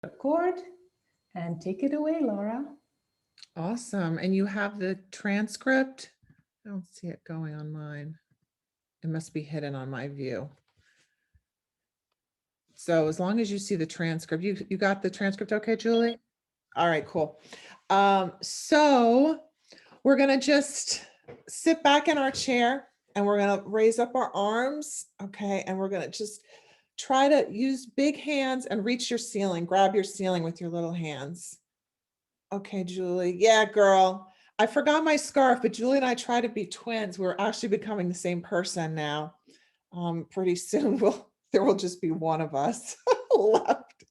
Record and take it away, Laura. Awesome. And you have the transcript? I don't see it going on mine. It must be hidden on my view. So as long as you see the transcript, you got the transcript okay, Julie? All right, cool. So we're gonna just sit back in our chair and we're gonna raise up our arms, okay? And we're gonna just try to use big hands and reach your ceiling. Grab your ceiling with your little hands. Okay, Julie. Yeah, girl. I forgot my scarf, but Julie and I try to be twins. We're actually becoming the same person now. Pretty soon there will just be one of us left.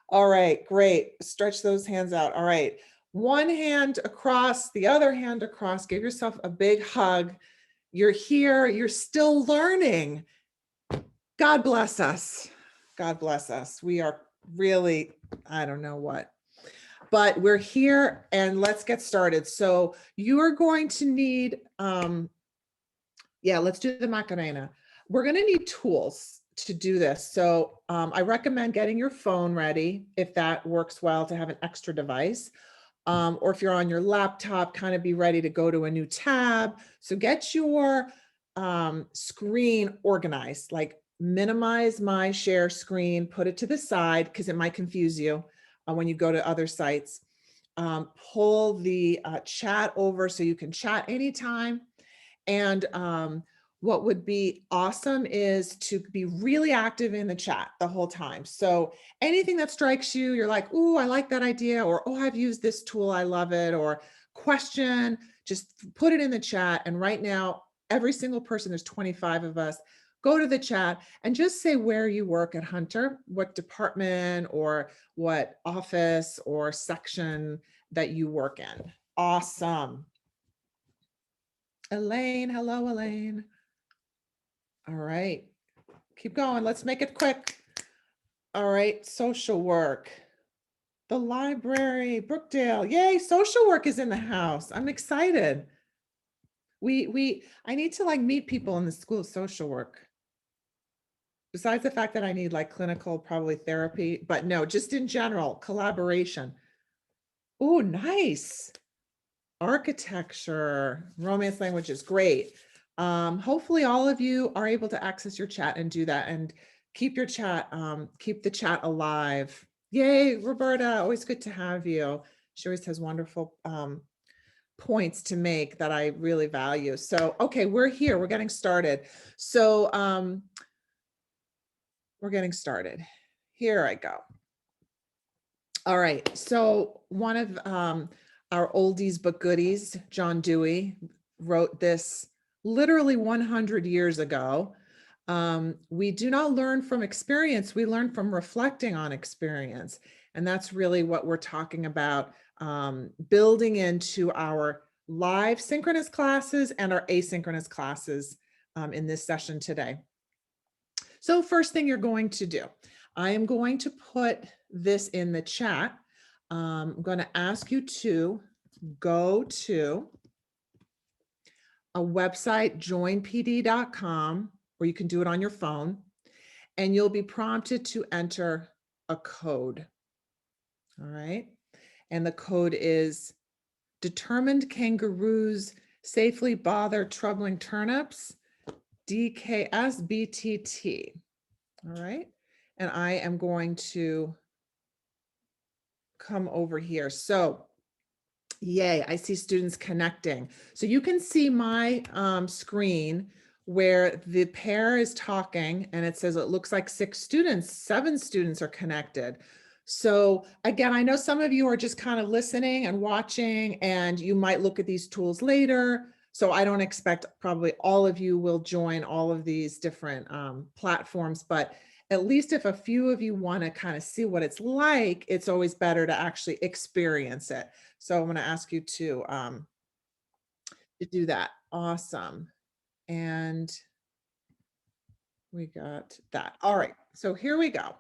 All right, great. Stretch those hands out. All right. One hand across, the other hand across. Give yourself a big hug. You're here. You're still learning. God bless us. God bless us. We are really, I don't know what, but we're here and let's get started. So you are going to need, let's do the Macarena. We're going to need tools to do this. So I recommend getting your phone ready if that works well, to have an extra device. Or if you're on your laptop, kind of be ready to go to a new tab. So get your screen organized, like minimize my share screen, put it to the side because it might confuse you when you go to other sites. Pull the chat over so you can chat anytime. And what would be awesome is to be really active in the chat the whole time. So anything that strikes you, you're like, "Ooh, I like that idea," or "Oh, I've used this tool, I love it," or question, just put it in the chat. And right now, every single person, there's 25 of us, go to the chat and just say where you work at Hunter, what department or what office or section that you work in. Awesome. Elaine, hello, Elaine. All right, keep going. Let's make it quick. All right, social work. The library, Brookdale. Yay, social work is in the house. I'm excited. I need to like meet people in the school of social work. Besides the fact that I need like clinical, probably therapy, but no, just in general, collaboration. Oh, nice. Architecture, romance languages, great. Hopefully all of you are able to access your chat and do that and keep your chat, keep the chat alive. Yay, Roberta, always good to have you. She always has wonderful points to make that I really value. So, okay, we're here, we're getting started. So we're getting started. Here I go. All right, so one of our oldies but goodies, John Dewey, wrote this literally 100 years ago. We do not learn from experience, we learn from reflecting on experience. And that's really what we're talking about, building into our live synchronous classes and our asynchronous classes in this session today. So first thing you're going to do, I am going to put this in the chat. I'm going to ask you to go to a website, joinpd.com, or you can do it on your phone, and you'll be prompted to enter a code. All right. And the code is determined kangaroos safely bother troubling turnips, DKSBTT. All right. And I am going to come over here. So yay, I see students connecting. So you can see my screen where the pair is talking and it says it looks like 6 students, 7 students are connected. So again, I know some of you are just kind of listening and watching and you might look at these tools later. So I don't expect probably all of you will join all of these different platforms, but at least if a few of you want to kind of see what it's like, it's always better to actually experience it. So I'm going to ask you to do that. Awesome. And we got that. All right. So here we go.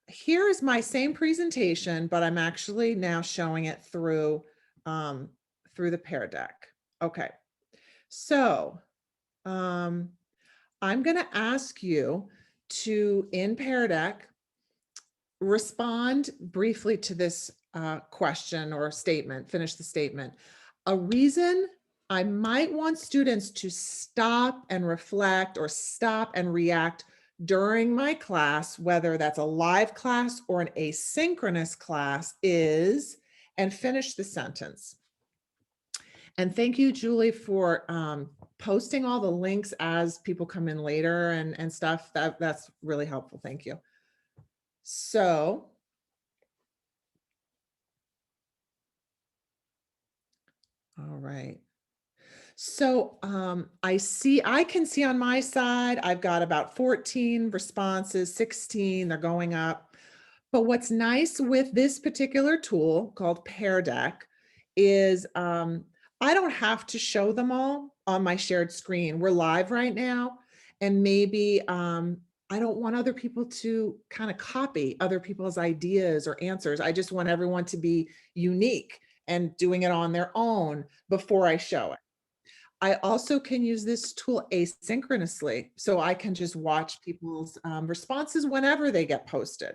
Here is my same presentation, but I'm actually now showing it through the Pear Deck. Okay. So I'm going to ask you to, in Pear Deck, respond briefly to this question or statement, finish the statement. A reason I might want students to stop and reflect or stop and react during my class, whether that's a live class or an asynchronous class, is, and finish the sentence. And thank you, Julie, for posting all the links as people come in later and stuff. That's really helpful. Thank you. So, all right. So I can see on my side, I've got about 14 responses, 16, they're going up. But what's nice with this particular tool called Pear Deck is I don't have to show them all on my shared screen. We're live right now. And maybe I don't want other people to kind of copy other people's ideas or answers. I just want everyone to be unique and doing it on their own before I show it. I also can use this tool asynchronously, so I can just watch people's responses whenever they get posted.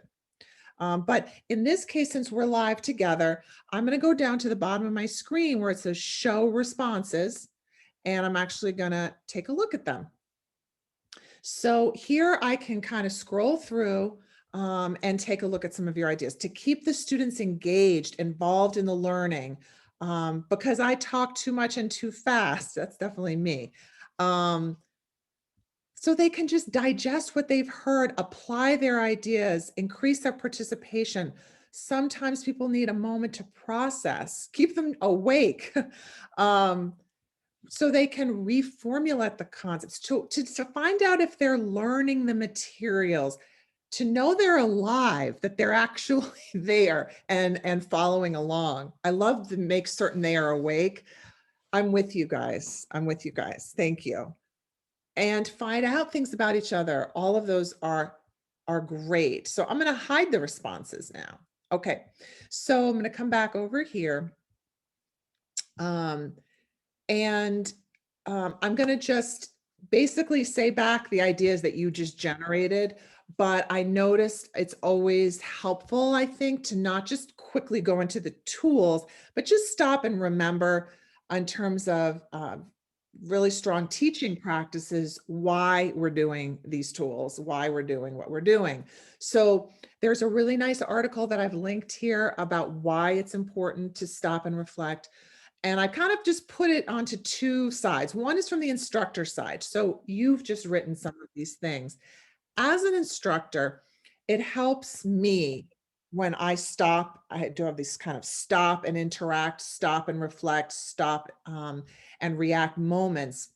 But in this case, since we're live together, I'm going to go down to the bottom of my screen where it says show responses, and I'm actually going to take a look at them. So here I can kind of scroll through and take a look at some of your ideas to keep the students engaged, involved in the learning. Because I talk too much and too fast. That's definitely me. So they can just digest what they've heard, apply their ideas, increase their participation. Sometimes people need a moment to process, keep them awake. So they can reformulate the concepts to find out if they're learning the materials, to know they're alive, that they're actually there and following along. I love to make certain they are awake. I'm with you guys. I'm with you guys. Thank you. And find out things about each other. All of those are great. So I'm going to hide the responses now. Okay. So I'm going to come back over here. I'm going to just basically say back the ideas that you just generated, but I noticed it's always helpful, I think, to not just quickly go into the tools, but just stop and remember in terms of really strong teaching practices, why we're doing these tools, why we're doing what we're doing. So there's a really nice article that I've linked here about why it's important to stop and reflect. And I kind of just put it onto two sides. One is from the instructor side. So you've just written some of these things. As an instructor, it helps me when I stop. I do have these kind of stop and interact, stop and reflect, stop and react moments.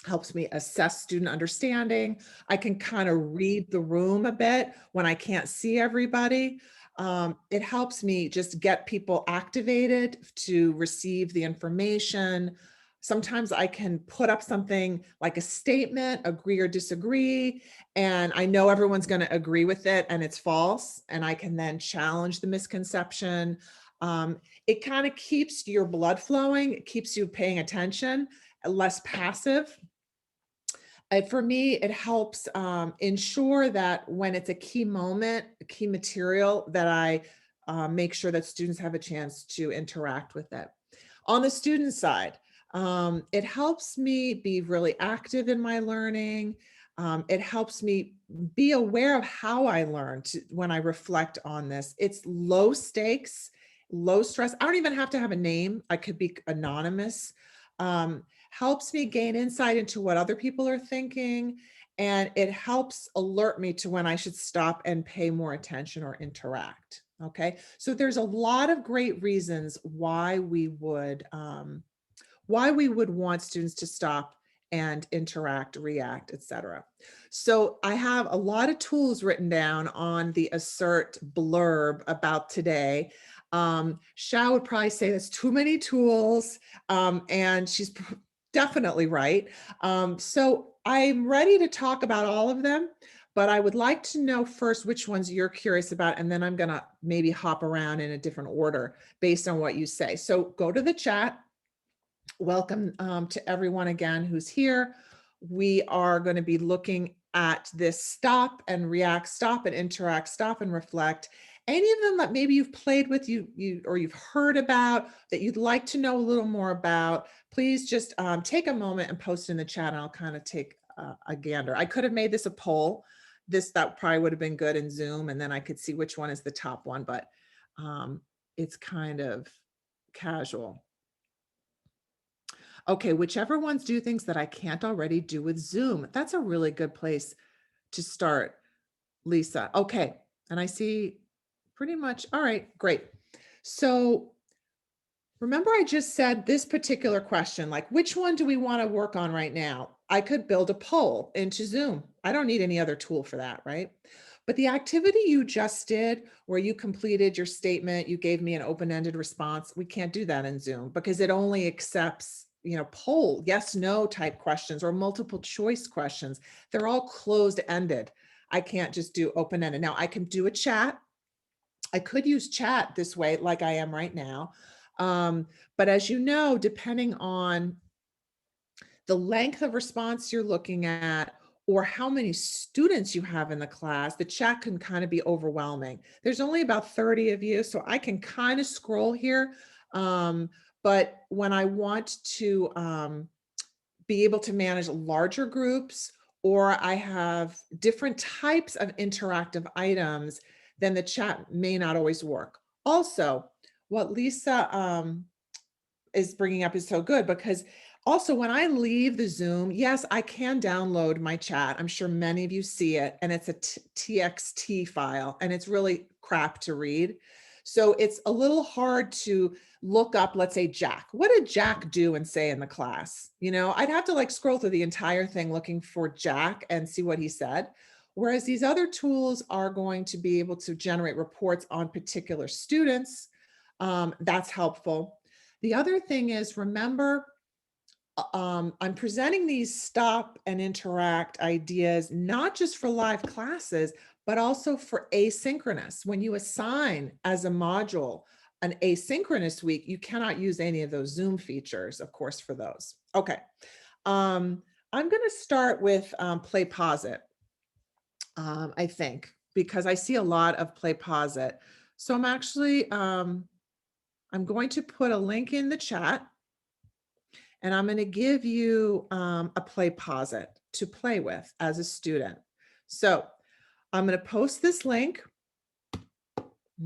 Helps me assess student understanding. I can kind of read the room a bit when I can't see everybody. It helps me just get people activated to receive the information. Sometimes I can put up something like a statement, agree or disagree, and I know everyone's going to agree with it and it's false, and I can then challenge the misconception. It kind of keeps your blood flowing, it keeps you paying attention, less passive. For me, it helps ensure that when it's a key moment, a key material, that I make sure that students have a chance to interact with it. On the student side, it helps me be really active in my learning. It helps me be aware of how I learn when I reflect on this. It's low stakes, low stress. I don't even have to have a name. I could be anonymous. Helps me gain insight into what other people are thinking, and it helps alert me to when I should stop and pay more attention or interact. Okay, so there's a lot of great reasons why we would want students to stop and interact, react, etc. So I have a lot of tools written down on the Assert blurb about today. Shao would probably say there's too many tools, and she's definitely right. So I'm ready to talk about all of them, but I would like to know first which ones you're curious about, and then I'm going to maybe hop around in a different order based on what you say. So go to the chat. Welcome to everyone again who's here. We are going to be looking at this stop and react, stop and interact, stop and reflect. Any of them that maybe you've played with, or you've heard about, that you'd like to know a little more about, please just take a moment and post in the chat, and I'll kind of take a gander. I could have made this a poll. That probably would have been good in Zoom, and then I could see which one is the top one, but it's kind of casual. Okay, whichever ones do things that I can't already do with Zoom. That's a really good place to start, Lisa. Okay, and I see pretty much, all right, great. So remember I just said this particular question, like which one do we want to work on right now? I could build a poll into Zoom. I don't need any other tool for that, right? But the activity you just did, where you completed your statement, you gave me an open-ended response, we can't do that in Zoom because it only accepts, poll, yes, no type questions or multiple choice questions. They're all closed-ended. I can't just do open-ended. Now I can do a chat. I could use chat this way like I am right now. But as you know, depending on the length of response you're looking at or how many students you have in the class, the chat can kind of be overwhelming. There's only about 30 of you, so I can kind of scroll here. But when I want to be able to manage larger groups, or I have different types of interactive items, then the chat may not always work. Also, what Lisa is bringing up is so good, because also when I leave the Zoom, yes, I can download my chat. I'm sure many of you see it, and it's a TXT file, and it's really crap to read. So it's a little hard to look up, let's say Jack. What did Jack do and say in the class? I'd have to like scroll through the entire thing looking for Jack and see what he said. Whereas these other tools are going to be able to generate reports on particular students. That's helpful. The other thing is, remember, I'm presenting these stop and interact ideas, not just for live classes, but also for asynchronous. When you assign as a module an asynchronous week, you cannot use any of those Zoom features, of course, for those. Okay. I'm going to start with Play Pause It, I think, because I see a lot of Play Pause It. So I'm actually, I'm going to put a link in the chat, and I'm going to give you a Play Pause It to play with as a student. So I'm going to post this link.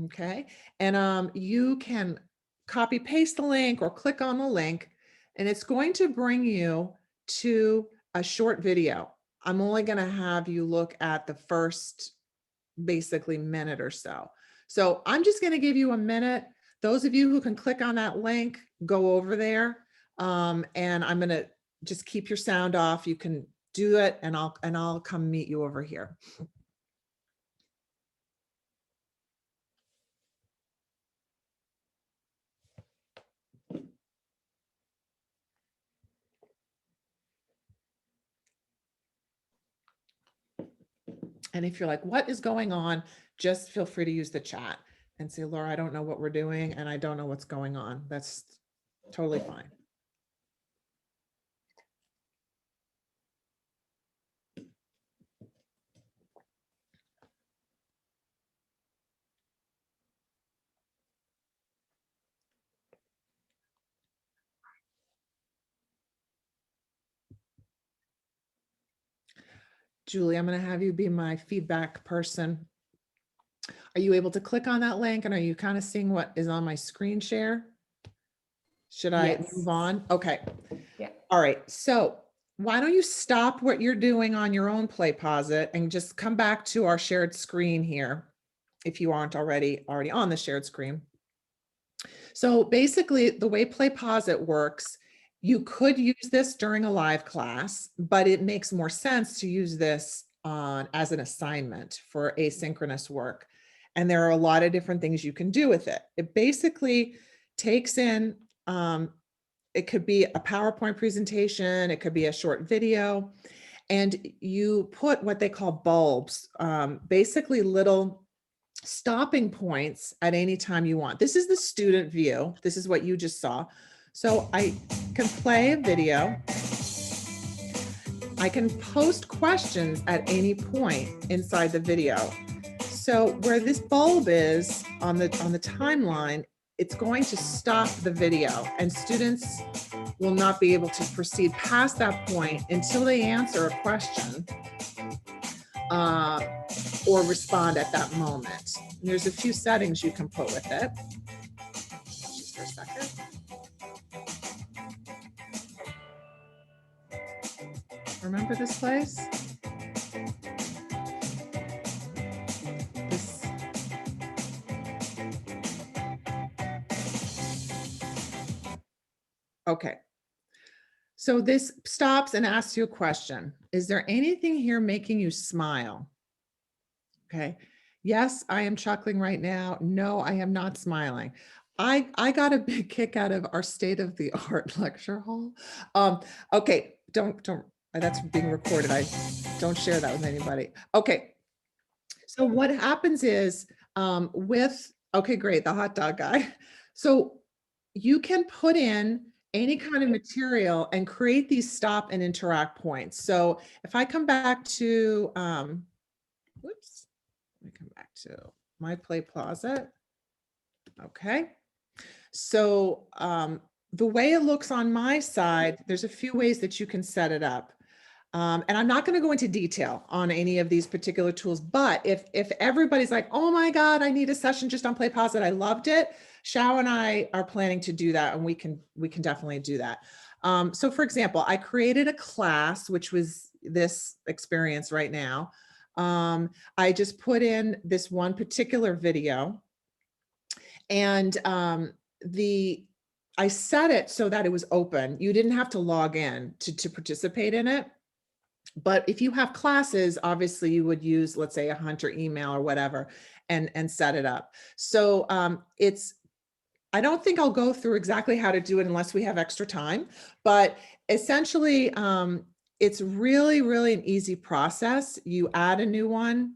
Okay. And you can copy paste the link or click on the link, and it's going to bring you to a short video. I'm only going to have you look at the first basically minute or so. So I'm just going to give you a minute. Those of you who can click on that link, go over there. And I'm going to just keep your sound off. You can do it, and I'll come meet you over here. And if you're like, what is going on? Just feel free to use the chat and say, Laura, I don't know what we're doing, and I don't know what's going on. That's totally fine. Julie, I'm going to have you be my feedback person. Are you able to click on that link, and are you kind of seeing what is on my screen share? Should I move on? Okay. Yeah. All right. So why don't you stop what you're doing on your own Play Pause It and just come back to our shared screen here, if you aren't already on the shared screen. So basically, the way Play Pause It works, you could use this during a live class, but it makes more sense to use this as an assignment for asynchronous work. And there are a lot of different things you can do with it. It basically takes in, it could be a PowerPoint presentation, it could be a short video, and you put what they call bulbs, basically little stopping points at any time you want. This is the student view. This is what you just saw. So I can play a video. I can post questions at any point inside the video. So where this bulb is on the timeline, it's going to stop the video, and students will not be able to proceed past that point until they answer a question or respond at that moment. And there's a few settings you can put with it. Just for a second. Remember this place? Okay. So this stops and asks you a question. Is there anything here making you smile? Okay. Yes, I am chuckling right now. No, I am not smiling. I got a big kick out of our state of the art lecture hall. Okay, don't, that's being recorded. I don't share that with anybody. Okay. So what happens is okay, great, the hot dog guy. So you can put in any kind of material and create these stop and interact points. So if I come back to, whoops, let me come back to my Play Closet. Okay. So the way it looks on my side, there's a few ways that you can set it up. And I'm not going to go into detail on any of these particular tools, but if everybody's like, oh my God, I need a session just on Play Posit, I loved it. Xiao and I are planning to do that, and we can definitely do that. So for example, I created a class, which was this experience right now. I just put in this one particular video, and I set it so that it was open. You didn't have to log in to participate in it. But if you have classes, obviously you would use, let's say, a Hunter email or whatever, and set it up. So I don't think I'll go through exactly how to do it unless we have extra time, but essentially it's really, really an easy process. You add a new one,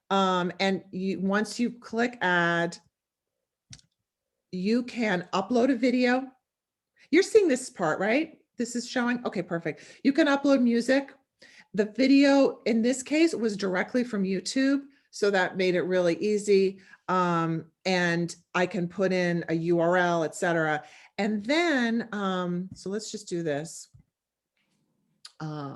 and once you click add, you can upload a video. You're seeing this part, right? This is showing, okay, perfect. You can upload music. The video in this case was directly from YouTube, so that made it really easy. And I can put in a URL, etc. And then, so let's just do this. I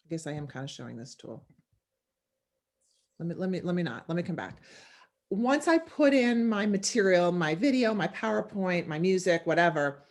guess I am kind of showing this tool. Let me come back. Once I put in my material, my video, my PowerPoint, my music, whatever,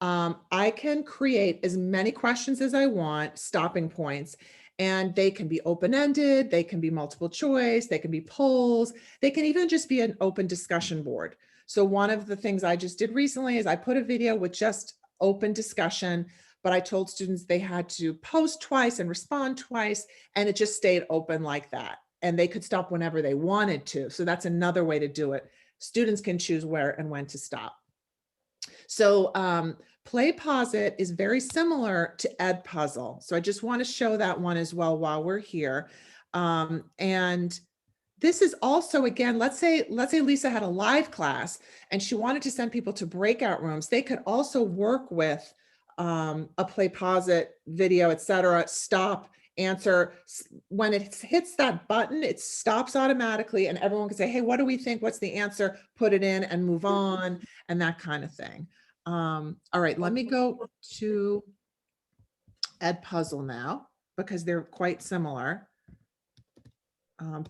I can create as many questions as I want, stopping points, and they can be open-ended, they can be multiple choice, they can be polls, they can even just be an open discussion board. So one of the things I just did recently is I put a video with just open discussion, but I told students they had to post twice and respond twice, and it just stayed open like that. And they could stop whenever they wanted to. So that's another way to do it. Students can choose where and when to stop. So Play Posit is very similar to Edpuzzle. So I just want to show that one as well while we're here. And this is also, again, let's say Lisa had a live class and she wanted to send people to breakout rooms. They could also work with a Play Posit video, etc. Stop, answer. When it hits that button, it stops automatically and everyone can say, hey, what do we think? What's the answer? Put it in and move on, and that kind of thing. All right, let me go to Edpuzzle now because they're quite similar.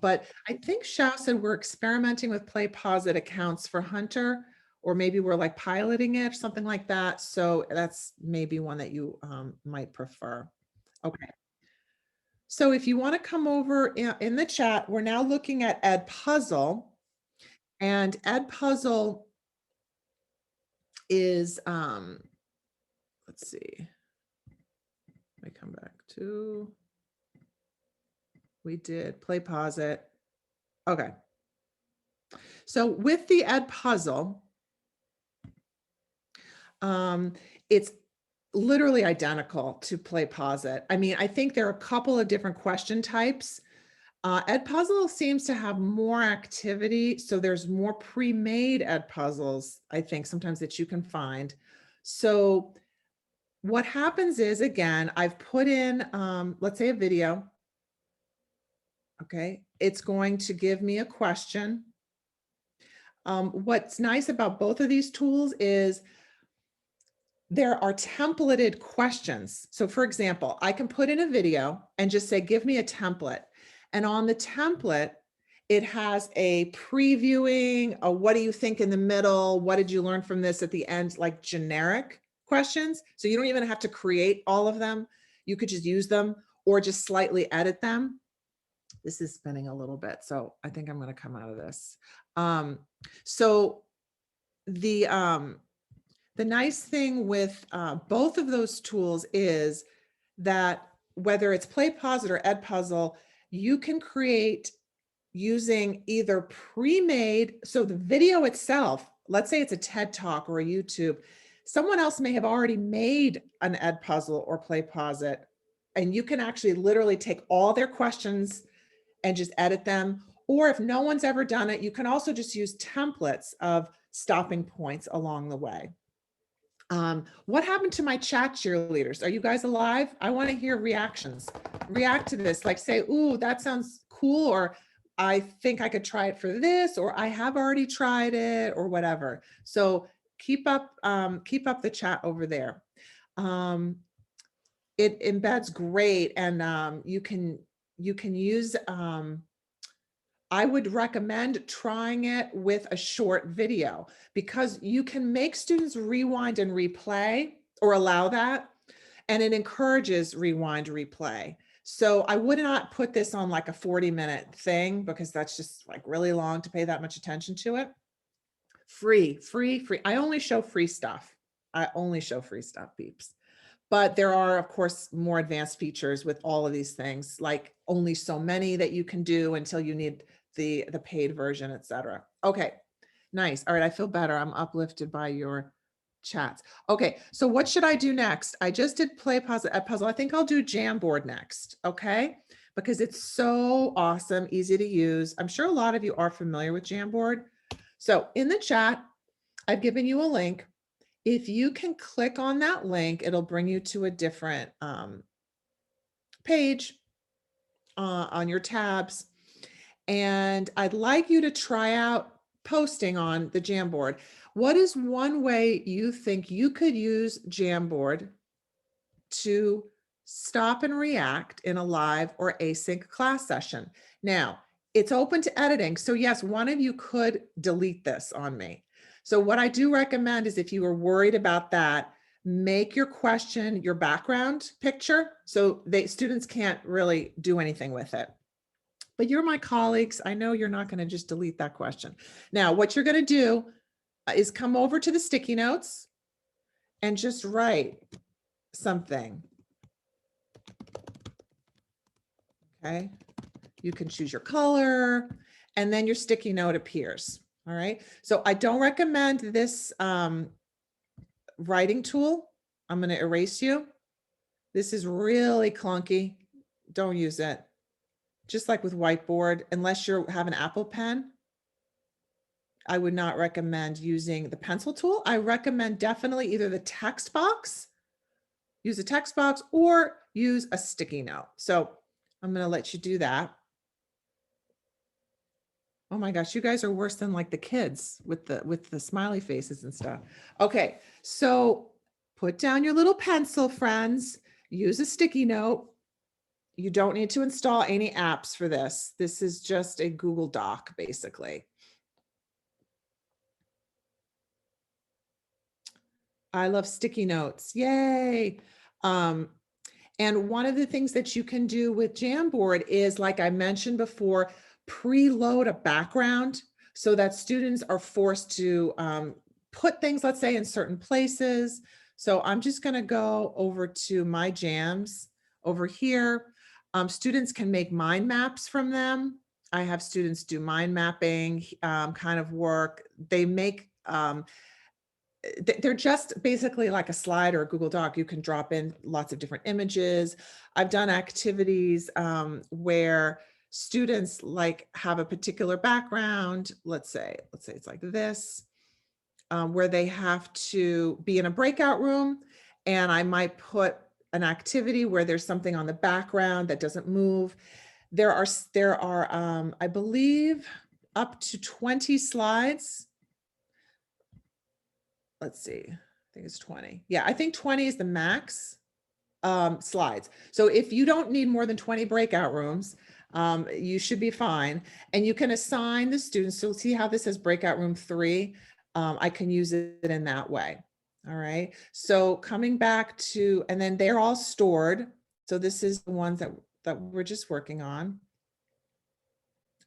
But I think Xiao said we're experimenting with Play Posit accounts for Hunter, or maybe we're like piloting it or something like that. So that's maybe one that you might prefer. Okay. So if you want to come over in the chat, we're now looking at Edpuzzle, and Edpuzzle is, let's see, let me come back to, we did Play Posit. Okay. So with the Edpuzzle, it's literally identical to Play Posit. I mean, I think there are a couple of different question types. Edpuzzle seems to have more activity, so there's more pre-made Edpuzzles, I think, sometimes that you can find. So what happens is, again, I've put in, let's say a video. Okay, it's going to give me a question. What's nice about both of these tools is there are templated questions. So for example, I can put in a video and just say, give me a template. And on the template, it has a previewing, a what do you think in the middle? What did you learn from this at the end? Like generic questions. So you don't even have to create all of them. You could just use them or just slightly edit them. This is spinning a little bit, so I think I'm going to come out of this. So the nice thing with both of those tools is that whether it's PlayPosit or Edpuzzle, you can create using either pre-made, so the video itself, let's say it's a TED Talk or a YouTube, someone else may have already made an Edpuzzle or PlayPosit, and you can actually literally take all their questions and just edit them. Or if no one's ever done it, you can also just use templates of stopping points along the way. What happened to my chat cheerleaders? Are you guys alive? I want to hear reactions. React to this, like say, ooh, that sounds cool, or I think I could try it for this, or I have already tried it, or whatever. So keep up the chat over there. It embeds great, and you can use, I would recommend trying it with a short video because you can make students rewind and replay or allow that, and it encourages rewind, replay. So I would not put this on like a 40-minute thing because that's just like really long to pay that much attention to it. Free. I only show free stuff. Peeps. But there are, of course, more advanced features with all of these things, like only so many that you can do until you need the paid version, etc. Okay, nice. All right, I feel better. I'm uplifted by your chats. Okay, so what should I do next? I just did PlayPosit, Edpuzzle. I think I'll do Jamboard next, okay? Because it's so awesome, easy to use. I'm sure a lot of you are familiar with Jamboard. So in the chat, I've given you a link. If you can click on that link, it'll bring you to a different page on your tabs. And I'd like you to try out posting on the Jamboard. What is one way you think you could use Jamboard to stop and react in a live or async class session? Now, it's open to editing. So yes, one of you could delete this on me. So what I do recommend is if you are worried about that, make your question your background picture so students can't really do anything with it. But you're my colleagues. I know you're not going to just delete that question. Now, what you're going to do is come over to the sticky notes and just write something. Okay. You can choose your color and then your sticky note appears. All right. So I don't recommend this writing tool. I'm going to erase you. This is really clunky. Don't use it. Just like with whiteboard, unless you have an Apple Pen, I would not recommend using the pencil tool. I recommend definitely either the text box, use a text box, or use a sticky note. So I'm going to let you do that. Oh my gosh, you guys are worse than like the kids with the smiley faces and stuff. Okay, so put down your little pencil, friends. Use a sticky note. You don't need to install any apps for this. This is just a Google Doc, basically. I love sticky notes. Yay. And one of the things that you can do with Jamboard is, like I mentioned before, preload a background so that students are forced to put things, let's say, in certain places. So I'm just going to go over to my jams over here. Students can make mind maps from them. I have students do mind mapping kind of work. They make, they're just basically like a slide or a Google Doc. You can drop in lots of different images. I've done activities where students like have a particular background. Let's say it's like this. where they have to be in a breakout room, and I might put an activity where there's something on the background that doesn't move. There are, I believe, up to 20 slides. Let's see, I think it's 20. Yeah, I think 20 is the max slides. So if you don't need more than 20 breakout rooms, you should be fine. And you can assign the students. So see how this says breakout room 3. I can use it in that way. All right. So coming back to, and then they're all stored. So this is the ones that we're just working on.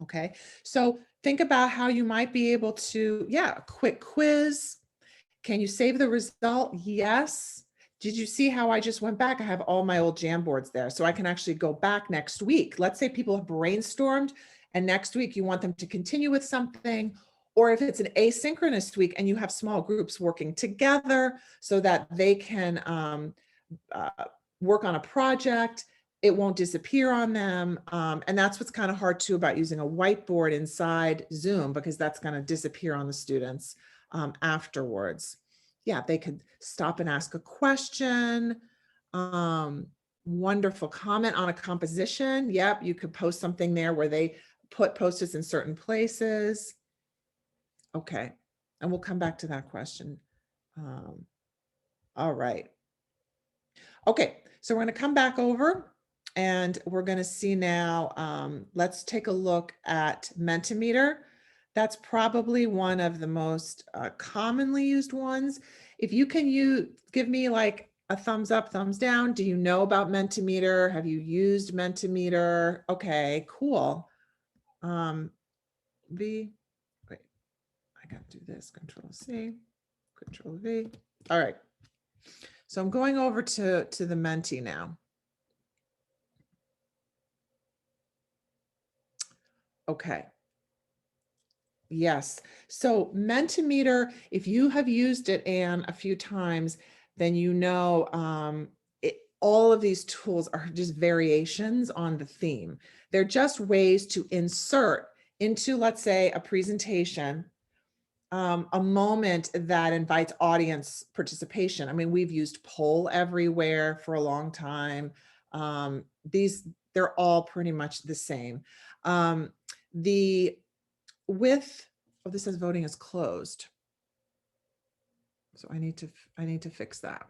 Okay. So think about how you might be able to, yeah, a quick quiz. Can you save the result? Yes. Did you see how I just went back? I have all my old Jamboards there. So I can actually go back next week. Let's say people have brainstormed and next week you want them to continue with something, or if it's an asynchronous week and you have small groups working together so that they can work on a project, it won't disappear on them. And that's what's kind of hard too about using a whiteboard inside Zoom, because that's going to disappear on the students afterwards. Yeah, they could stop and ask a question. Wonderful comment on a composition. Yep, you could post something there where they put Post-its in certain places. Okay, and we'll come back to that question. All right. Okay, so we're going to come back over and we're going to see now, let's take a look at Mentimeter. That's probably one of the most commonly used ones. If you can give me like a thumbs up, thumbs down. Do you know about Mentimeter? Have you used Mentimeter? Okay, cool. V, wait, I got to do this, Control C, Control V. All right. So I'm going over to the Menti now. Okay. Yes. So Mentimeter, if you have used it, Anne, a few times, then you know all of these tools are just variations on the theme. They're just ways to insert into, let's say, a presentation, a moment that invites audience participation. I mean, we've used poll everywhere for a long time. They're all pretty much the same. Oh, this says voting is closed. So I need to fix that.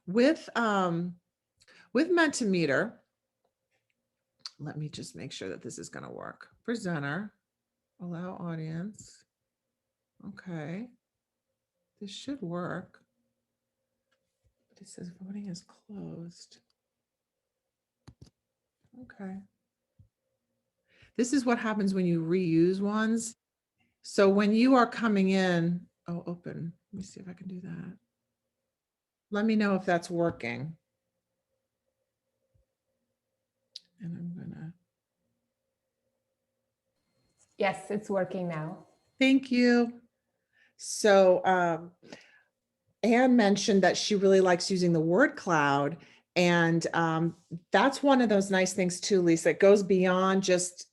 With Mentimeter, let me just make sure that this is going to work. Presenter, allow audience. Okay, this should work. But it says voting is closed. Okay. This is what happens when you reuse ones. So when you are coming in, oh, open. Let me see if I can do that. Let me know if that's working. And I'm gonna. Yes, it's working now. Thank you. So Anne mentioned that she really likes using the word cloud. And that's one of those nice things too, Lisa. It goes beyond just,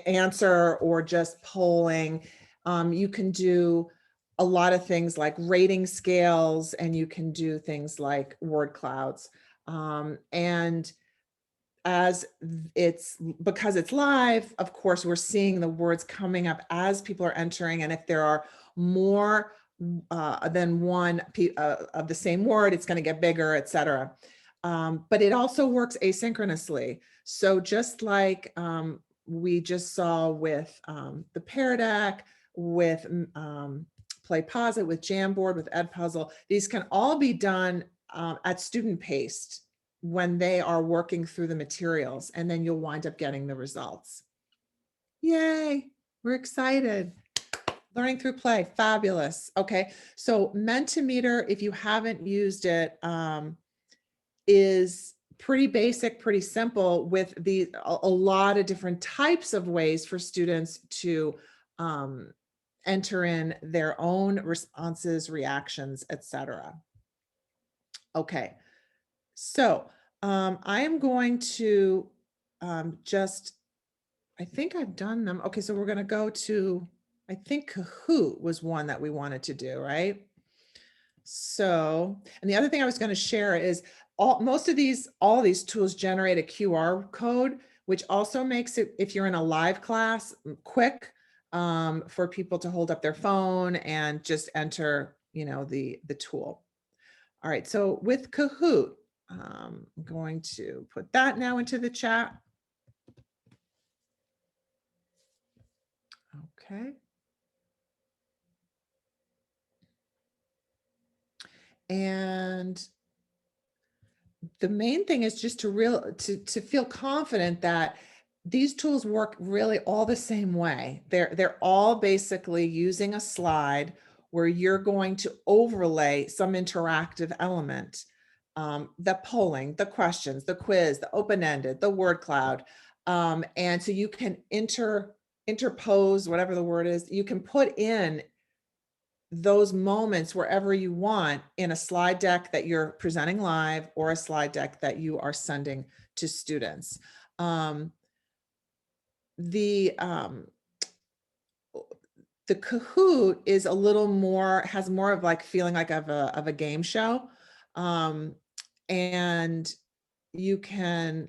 answer or just polling. You can do a lot of things like rating scales, and you can do things like word clouds. And because it's live, of course, we're seeing the words coming up as people are entering. And if there are more than one of the same word, it's going to get bigger, etc. But it also works asynchronously. So just like we just saw with the Pear Deck, with Play Pause It, with Jamboard, with Edpuzzle, these can all be done at student paced when they are working through the materials, and then you'll wind up getting the results. Yay, we're excited. Learning through play, fabulous. Okay, so Mentimeter, if you haven't used it, is pretty basic, pretty simple, with a lot of different types of ways for students to enter in their own responses, reactions, etc. Okay, so I am going to I think I've done them. Okay, so we're going to go to I think Kahoot was one that we wanted to do, right? So, and the other thing I was going to share is all of these tools generate a QR code, which also makes it, if you're in a live class, quick for people to hold up their phone and just enter, the tool. All right, so with Kahoot, I'm going to put that now into the chat. Okay. And the main thing is just to feel confident that these tools work really all the same way. They're all basically using a slide where you're going to overlay some interactive element. The polling, the questions, the quiz, the open-ended, the word cloud. And so you can interpose, whatever the word is, you can put in those moments wherever you want in a slide deck that you're presenting live or a slide deck that you are sending to students. The Kahoot is a little more, has more of like feeling like of a game show. And you can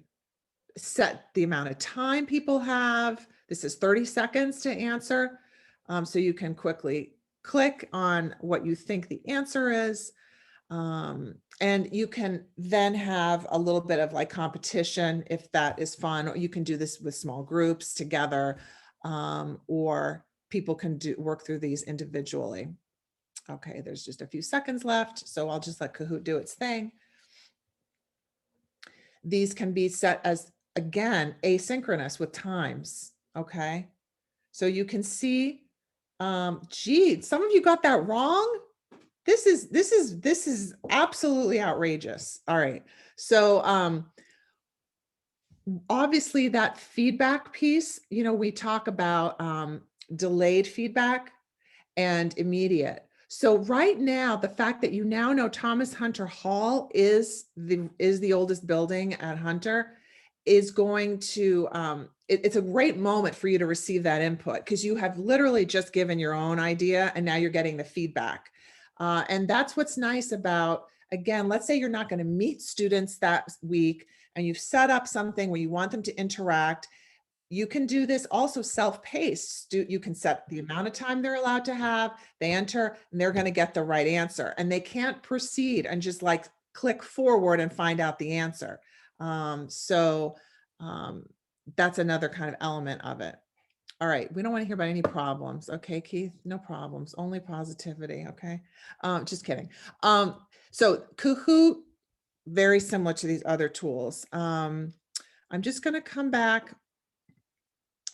set the amount of time people have. This is 30 seconds to answer. So you can quickly click on what you think the answer is. And you can then have a little bit of like competition if that is fun, or you can do this with small groups together, or people can work through these individually. Okay, there's just a few seconds left, so I'll just let Kahoot do its thing. These can be set as, again, asynchronous with times, okay? So you can see, gee, some of you got that wrong. This is absolutely outrageous. All right. So obviously that feedback piece, we talk about delayed feedback and immediate. So right now, the fact that you now know Thomas Hunter Hall is the oldest building at Hunter is going to, it's a great moment for you to receive that input, because you have literally just given your own idea and now you're getting the feedback. And that's what's nice about, again, let's say you're not going to meet students that week and you've set up something where you want them to interact. You can do this also self-paced. You can set the amount of time they're allowed to have, they enter, and they're going to get the right answer. And they can't proceed and just like click forward and find out the answer. That's another kind of element of it. All right, we don't want to hear about any problems. Okay, Keith, no problems, only positivity. Okay, just kidding. So Kahoot, very similar to these other tools. I'm just going to come back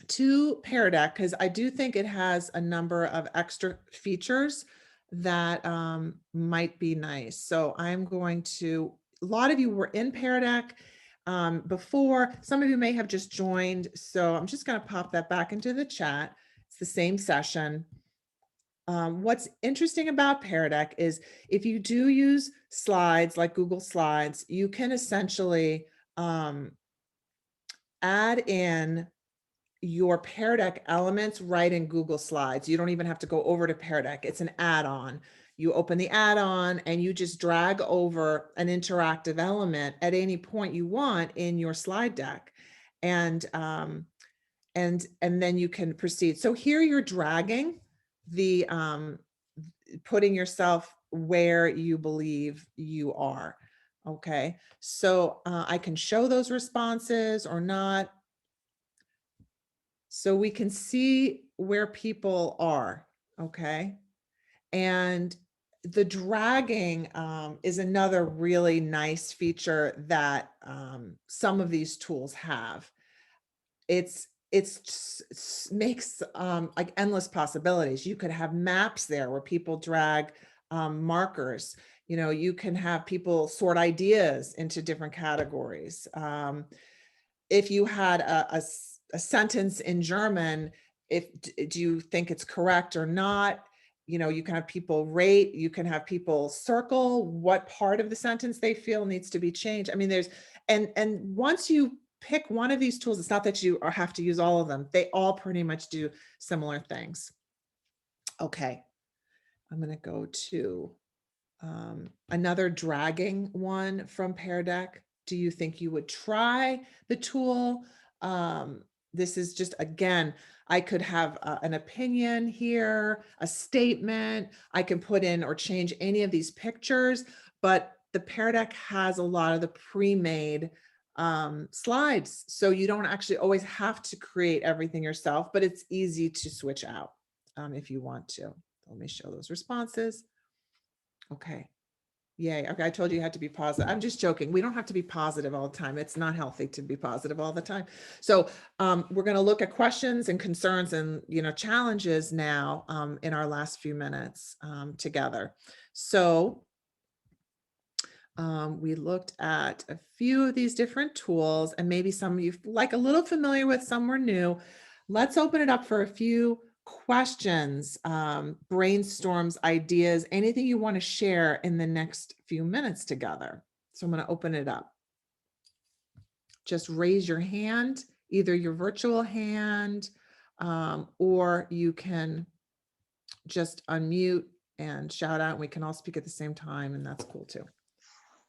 to Pear Deck because I do think it has a number of extra features that might be nice. So I'm going to, a lot of you were in Pear Deck before, some of you may have just joined. So I'm just going to pop that back into the chat. It's the same session. What's interesting about Pear Deck is if you do use slides like Google Slides, you can essentially add in your Pear Deck elements right in Google Slides. You don't even have to go over to Pear Deck. It's an add-on. You open the add-on and you just drag over an interactive element at any point you want in your slide deck. And then you can proceed. So here you're dragging the, putting yourself where you believe you are. Okay, so I can show those responses or not. So we can see where people are, okay? And the dragging is another really nice feature that some of these tools have. It's makes like endless possibilities. You could have maps there where people drag markers. You can have people sort ideas into different categories. If you had a sentence in German, do you think it's correct or not? You can have people rate, you can have people circle what part of the sentence they feel needs to be changed. I mean, and once you pick one of these tools, it's not that you have to use all of them. They all pretty much do similar things. Okay, I'm going to go to another dragging one from Pear Deck. Do you think you would try the tool? This is just, again, I could have an opinion here, a statement. I can put in or change any of these pictures, but the Pear Deck has a lot of the pre-made slides. So you don't actually always have to create everything yourself, but it's easy to switch out if you want to. Let me show those responses. Okay. Yay. Okay. I told you you had to be positive. I'm just joking. We don't have to be positive all the time. It's not healthy to be positive all the time. So we're going to look at questions and concerns and, challenges now in our last few minutes together. So we looked at a few of these different tools, and maybe some of you like a little familiar with, some were new. Let's open it up for a few questions, brainstorms, ideas, anything you want to share in the next few minutes together. So I'm going to open it up. Just raise your hand, either your virtual hand, or you can just unmute and shout out. We can all speak at the same time, and that's cool too.